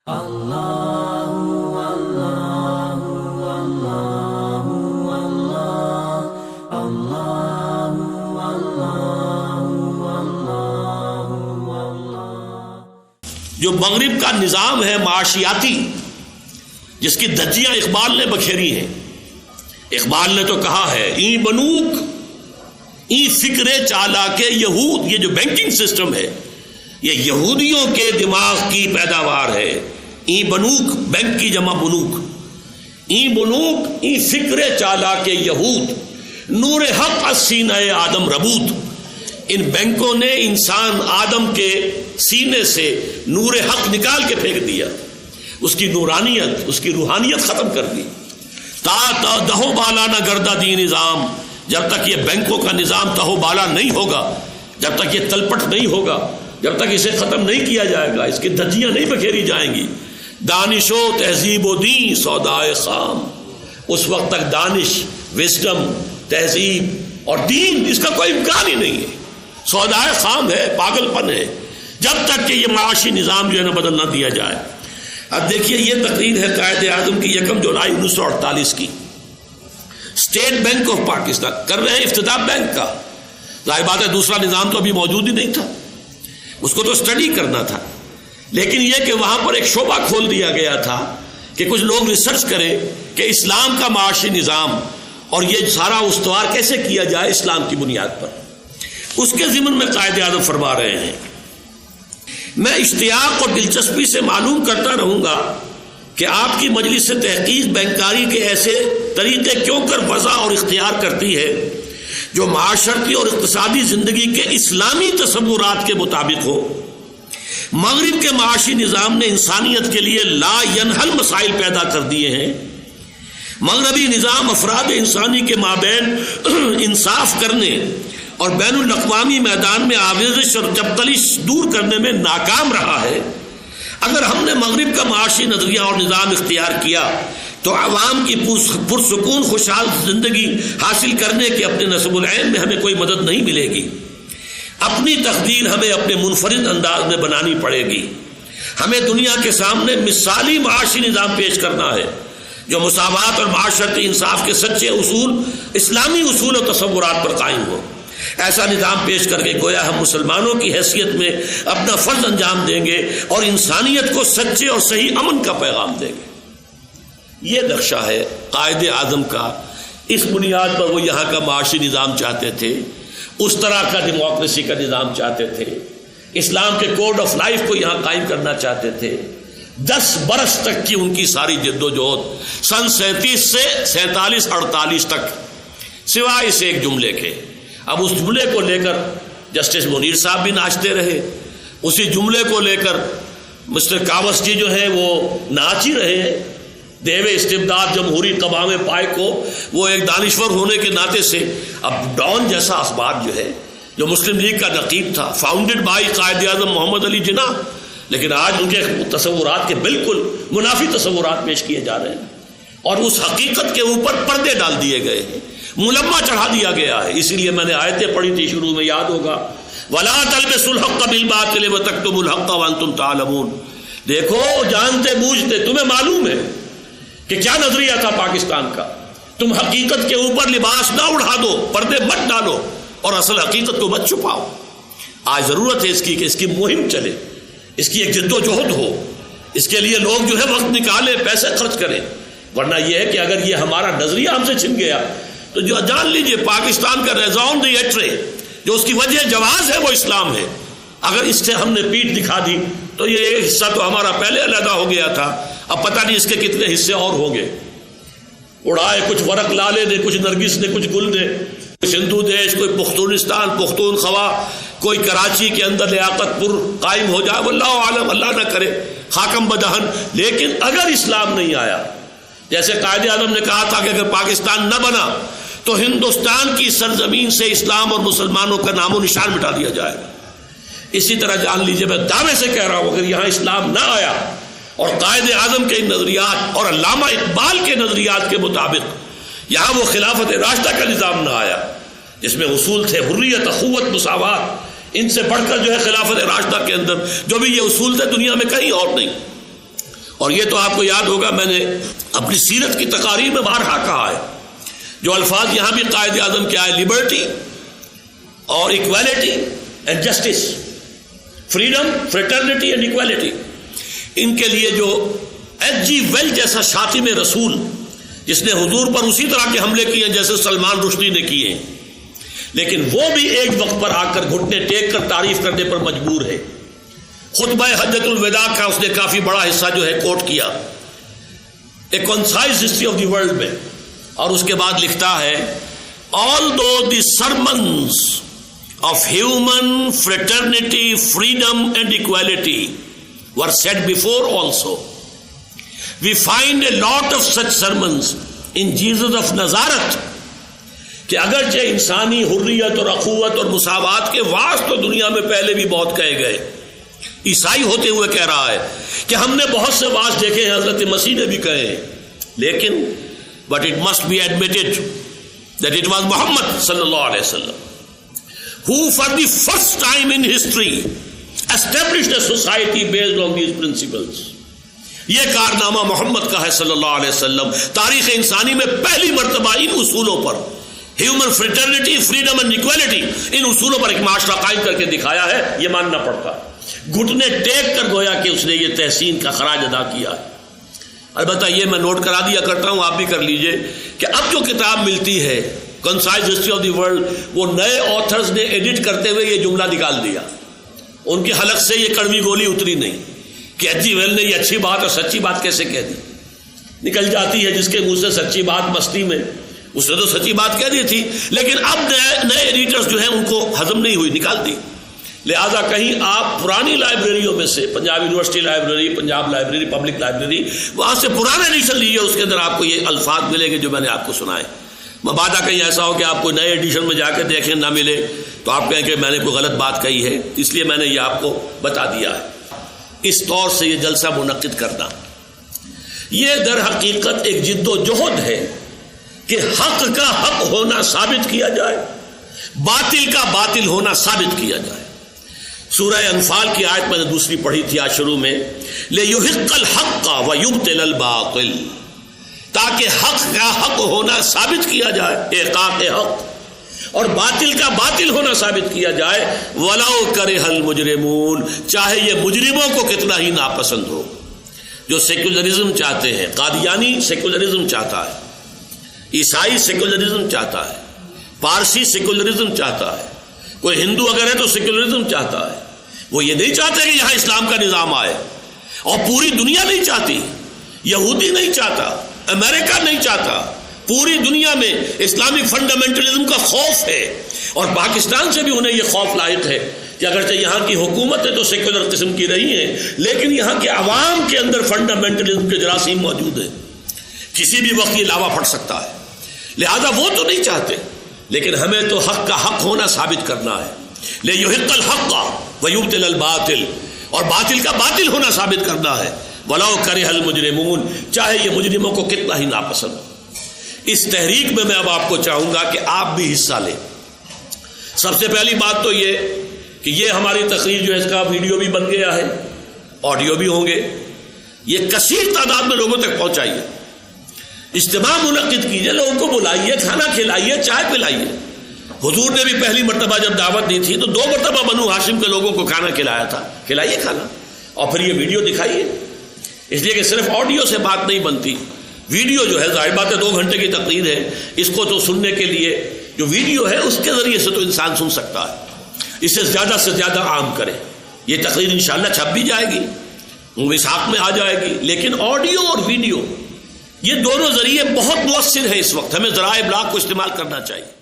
جو مغرب کا نظام ہے معاشیاتی، جس کی دھجیاں اقبال نے بکھیری ہیں، اقبال نے تو کہا ہے این بنوک این فکر چالاک یہود، یہ جو بینکنگ سسٹم ہے یہ یہودیوں کے دماغ کی پیداوار ہے. این بنوک، بینک کی جمع بنوک، این بنوک این فکر چالاک یہود، نور حق از سینہ آدم ربود. ان بینکوں نے انسان آدم کے سینے سے نور حق نکال کے پھینک دیا، اس کی نورانیت، اس کی روحانیت ختم کر دی. تا دہو بالا نہ گردہ دی نظام، جب تک یہ بینکوں کا نظام تہو بالا نہیں ہوگا، جب تک یہ تلپٹ نہیں ہوگا، جب تک اسے ختم نہیں کیا جائے گا، اس کی دھجیاں نہیں بکھیری جائیں گی. دانش و تہذیب و دین سودائے خام، اس وقت تک دانش، وزڈم، تہذیب اور دین، اس کا کوئی امکان ہی نہیں ہے، سودائے خام ہے، پاگل پن ہے، جب تک کہ یہ معاشی نظام جو ہے نا بدل نہ دیا جائے. اب دیکھیے یہ تقریر ہے قائد اعظم کی 1 جولائی 1948 کی. اسٹیٹ بینک آف پاکستان کر رہے ہیں افتتاح بینک کا. ظاہر بات ہے دوسرا نظام تو ابھی موجود ہی نہیں تھا، اس کو تو اسٹڈی کرنا تھا، لیکن یہ کہ وہاں پر ایک شعبہ کھول دیا گیا تھا کہ کچھ لوگ ریسرچ کریں کہ اسلام کا معاشی نظام اور یہ سارا استوار کیسے کیا جائے اسلام کی بنیاد پر. اس کے ضمن میں قائد اعظم فرما رہے ہیں، میں اشتیاق اور دلچسپی سے معلوم کرتا رہوں گا کہ آپ کی مجلس تحقیق بینکاری کے ایسے طریقے کیوں کر وضع اور اختیار کرتی ہے جو معاشرتی اور اقتصادی زندگی کے اسلامی تصورات کے مطابق ہو. مغرب کے معاشی نظام نے انسانیت کے لیے لا ینحل مسائل پیدا کر دیے ہیں. مغربی نظام افراد انسانی کے مابین انصاف کرنے اور بین الاقوامی میدان میں آویزش اور چپتلش دور کرنے میں ناکام رہا ہے. اگر ہم نے مغرب کا معاشی نظریہ اور نظام اختیار کیا تو عوام کی پرسکون خوشحال زندگی حاصل کرنے کے اپنے نصب العین میں ہمیں کوئی مدد نہیں ملے گی. اپنی تقدیر ہمیں اپنے منفرد انداز میں بنانی پڑے گی. ہمیں دنیا کے سامنے مثالی معاشی نظام پیش کرنا ہے جو مساوات اور معاشرتی انصاف کے سچے اصول، اسلامی اصول و تصورات پر قائم ہو. ایسا نظام پیش کر کے گویا ہم مسلمانوں کی حیثیت میں اپنا فرض انجام دیں گے اور انسانیت کو سچے اور صحیح امن کا پیغام دیں گے. یہ نقشہ ہے قائد اعظم کا. اس بنیاد پر وہ یہاں کا معاشی نظام چاہتے تھے، اس طرح کا ڈیموکریسی کا نظام چاہتے تھے، اسلام کے کوڈ آف لائف کو یہاں قائم کرنا چاہتے تھے. 10 برس تک کی ان کی ساری جد و جہد، سن 37 سے 47-48 تک، سوائے اس ایک جملے کے. اب اس جملے کو لے کر جسٹس منیر صاحب بھی ناچتے رہے، اسی جملے کو لے کر مسٹر کاوس جی جو ہیں وہ ناچ ہی رہے ہیں. دیو استبداد جمہوری قوام پائے کو وہ ایک دانشور ہونے کے ناطے سے اب ڈان جیسا اخبار جو ہے، جو مسلم لیگ کا نقیب تھا، فاؤنڈڈ بائی قائد اعظم محمد علی جناح، لیکن آج ان کے تصورات کے بالکل منافی تصورات پیش کیے جا رہے ہیں اور اس حقیقت کے اوپر پردے ڈال دیے گئے ہیں، ملمہ چڑھا دیا گیا ہے. اسی لیے میں نے آیتیں پڑھی تھی شروع میں، یاد ہوگا، وَلَا تَلْبِسُوا الْحَقَّ بِالْبَاطِلِ وَتَكْتُمُوا الْحَقَّ وَأَنْتُمْ تَعْلَمُونَ. دیکھو جانتے بوجھتے تمہیں معلوم ہے کہ کیا نظریہ تھا پاکستان کا، تم حقیقت کے اوپر لباس نہ اڑا دو، پردے مت ڈالو اور اصل حقیقت کو مت چھپاؤ. آج ضرورت ہے اس کی کہ اس کی مہم چلے، اس کی ایک جد و جہد ہو، اس کے لیے لوگ جو ہے وقت نکالیں، پیسے خرچ کریں. ورنہ یہ ہے کہ اگر یہ ہمارا نظریہ ہم سے چھن گیا تو جو جان لیجئے پاکستان کا ریزون دی ایٹرے جو اس کی وجہ جواز ہے وہ اسلام ہے. اگر اس سے ہم نے پیٹ دکھا دی تو یہ ایک حصہ تو ہمارا پہلے علیحدہ ہو گیا تھا، اب پتہ نہیں اس کے کتنے حصے اور ہوں گے. اڑائے کچھ ورق لالے نے، کچھ نرگس نے، کچھ گل نے، کوئی سندھو دیش، کوئی پختونستان، پختونخوا، کوئی کراچی کے اندر لیاقت پور قائم ہو جائے، واللہ عالم، اللہ نہ کرے، خاکم بدہن. لیکن اگر اسلام نہیں آیا، جیسے قائد اعظم نے کہا تھا کہ اگر پاکستان نہ بنا تو ہندوستان کی سرزمین سے اسلام اور مسلمانوں کا نام و نشان مٹا دیا جائے گا. اسی طرح جان لیجئے میں دعوے سے کہہ رہا ہوں اگر یہاں اسلام نہ آیا اور قائد اعظم کے نظریات اور علامہ اقبال کے نظریات کے مطابق یہاں وہ خلافت راشدہ کا نظام نہ آیا جس میں اصول تھے حریت، اخوت، مساوات، ان سے بڑھ کر جو ہے خلافت راشدہ کے اندر جو بھی یہ اصول تھے دنیا میں کہیں اور نہیں. اور یہ تو آپ کو یاد ہوگا میں نے اپنی سیرت کی تقاریر میں بارہا کہا ہے، جو الفاظ یہاں بھی قائد اعظم کیا ہے، لبرٹی اور equality and justice, freedom, fraternity and equality, ان کے لیے جو ایچ جی ویل جیسا شاتم رسول جس نے حضور پر اسی طرح کے حملے کیے جیسے سلمان رشدی نے کیے ہیں، لیکن وہ بھی ایک وقت پر آ کر گھٹنے ٹیک کر تعریف کرنے پر مجبور ہے۔ خطبہ حجۃ الوداع کا اس نے کافی بڑا حصہ جو ہے کوٹ کیا، a concise history of the world میں، اور اس کے بعد لکھتا ہے although the sermons of human fraternity, freedom and equality were said before also, we find a lot of such sermons in Jesus of Nazareth، کہ اگرچہ انسانی حریت اور اخوت اور مساوات کے واعظ تو دنیا میں پہلے بھی بہت کہے گئے، عیسائی ہوتے ہوئے کہہ رہا ہے کہ ہم نے بہت سے واعظ دیکھے ہیں، حضرت مسیح نے بھی کہے ہیں، لیکن but it must be admitted that it was Muhammad sallallahu alaihi wasallam who for the first time in history established a society based on these principles۔ یہ کارنامہ محمد کا ہے صلی اللہ علیہ وسلم، تاریخ انسانی میں پہلی مرتبہ ان اصولوں پر، human fraternity, freedom and equality, ان اصولوں پر ایک معاشرہ قائم کر کے دکھایا ہے۔ یہ ماننا پڑتا ہے، گھٹنے ٹیک کر گویا کہ اس نے یہ تحسین کا خراج ادا کیا ہے۔ البتہ یہ میں نوٹ کرا دیا کرتا ہوں، آپ بھی کر لیجئے، کہ اب جو کتاب ملتی ہے concise history of the world, وہ نئے آتھرز نے ایڈٹ کرتے ہوئے یہ جملہ نکال دیا، ان کے حلق سے یہ کڑوی گولی اتری نہیں کہ ایچ جی ویل نے یہ اچھی بات اور سچی بات کیسے کہہ دی، نکل جاتی ہے جس کے منہ سے سچی بات مستی میں، اس نے تو سچی بات کہہ دی تھی، لیکن اب نئے ایڈیٹرز جو ہیں ان کو ہضم نہیں ہوئی، نکال دی۔ لہذا کہیں آپ پرانی لائبریریوں میں سے، Punjab university library, Punjab library, public library, وہاں سے پرانا ایڈیشن لیجیے، اس کے اندر آپ کو یہ الفاظ ملیں گے جو میں نے آپ کو سنائے۔ مبادہ کہیں ایسا ہو کہ آپ کو نئے ایڈیشن میں جا کے دیکھیں نہ ملے تو آپ کہیں کہ میں نے کوئی غلط بات کہی ہے، اس لیے میں نے یہ آپ کو بتا دیا ہے۔ اس طور سے یہ جلسہ منعقد کرنا یہ در حقیقت ایک جد و جہد ہے کہ حق کا حق ہونا ثابت کیا جائے، باطل کا باطل ہونا ثابت کیا جائے۔ سورہ انفال کی آیت میں نے دوسری پڑھی تھی آج شروع میں، لِيُحِقَّ الْحَقَّ وَيُبْطِلَ الْبَاطِلَ، تاکہ حق کا حق ہونا ثابت کیا جائے، احقاق حق، اور باطل کا باطل ہونا ثابت کیا جائے، وَلَوْ كَرِهَ الْمُجْرِمُونَ، چاہے یہ مجرموں کو کتنا ہی ناپسند ہو۔ جو سیکولرزم چاہتے ہیں، قادیانی سیکولرزم چاہتا ہے، عیسائی سیکولرزم چاہتا ہے، پارسی سیکولرزم چاہتا ہے، کوئی ہندو اگر ہے تو سیکولرزم چاہتا ہے، وہ یہ نہیں چاہتے کہ یہاں اسلام کا نظام آئے، اور پوری دنیا نہیں چاہتی، یہودی نہیں چاہتا، امریکہ نہیں چاہتا، پوری دنیا میں اسلامی فنڈامنٹلزم کا خوف ہے، اور پاکستان سے بھی انہیں یہ خوف لاحق ہے کہ اگرچہ یہاں کی حکومتیں تو سیکولر قسم کی رہی ہیں، لیکن یہاں کے عوام کے اندر فنڈامنٹلزم کے جراثیم موجود ہیں، کسی بھی وقت یہ لاوا پھٹ سکتا ہے۔ لہذا وہ تو نہیں چاہتے، لیکن ہمیں تو حق کا حق ہونا ثابت کرنا ہے، لِيُحِقَّ الْحَقَّ وَيُبْطِلَ الْبَاطِلَ، اور باطل کا باطل ہونا ثابت کرنا ہے، وَلَوْ كَرِهَ الْمُجْرِمُونَ، چاہے یہ مجرموں کو کتنا ہی ناپسند ہو۔ اس تحریک میں اب آپ کو چاہوں گا کہ آپ بھی حصہ لیں۔ سب سے پہلی بات تو یہ کہ یہ ہماری تقریر جو ہے اس کا ویڈیو بھی بن گیا ہے، آڈیو بھی ہوں گے، یہ کثیر تعداد میں لوگوں تک پہنچائیے، اجتماع منعقد کیجیے، لوگوں کو بلائیے، کھانا کھلائیے، چائے پلائیے۔ حضور نے بھی پہلی مرتبہ جب دعوت دی تھی تو 2 مرتبہ بنو ہاشم کے لوگوں کو کھانا کھلایا تھا، کھلائیے کھانا، اور پھر یہ ویڈیو دکھائیے، اس لیے کہ صرف آڈیو سے بات نہیں بنتی، ویڈیو جو ہے ظاہر بات ہے 2 گھنٹے کی تقریر ہے، اس کو تو سننے کے لیے جو ویڈیو ہے اس کے ذریعے سے تو انسان سن سکتا ہے، اسے زیادہ سے زیادہ عام کرے۔ یہ تقریر انشاءاللہ چھپ بھی جائے گی، وثاق میں آ جائے گی، لیکن آڈیو اور ویڈیو یہ دونوں ذریعے بہت مؤثر ہیں۔ اس وقت ہمیں ذرائع ابلاغ کو استعمال کرنا چاہیے۔